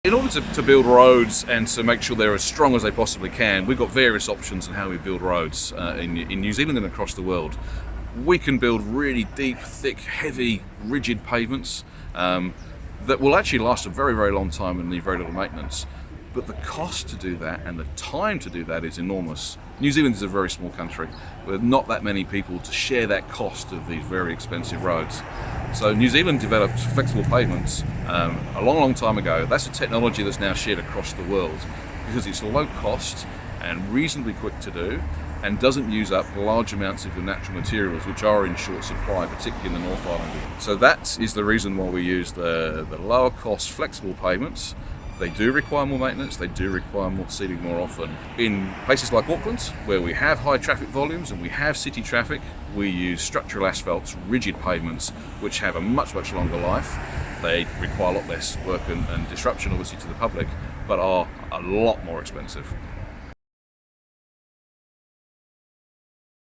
In order to build roads and to make sure they're as strong as they possibly can, we've got various options on how we build roads in New Zealand and across the world. We can build really deep, thick, heavy, rigid pavements that will actually last a very, very long time and need very little maintenance. But the cost to do that and the time to do that is enormous. New Zealand is a very small country with not that many people to share that cost of these very expensive roads. So New Zealand developed flexible pavements a long time ago. That's a technology that's now shared across the world because it's low cost and reasonably quick to do and doesn't use up large amounts of your natural materials, which are in short supply, particularly in the North Island. So that is the reason why we use the lower cost flexible pavements. They do require more maintenance, they do require more seeding more often. In places like Auckland, where we have high traffic volumes and we have city traffic, we use structural asphalts, rigid pavements, which have a much longer life. They require a lot less work and disruption, obviously, to the public, but are a lot more expensive.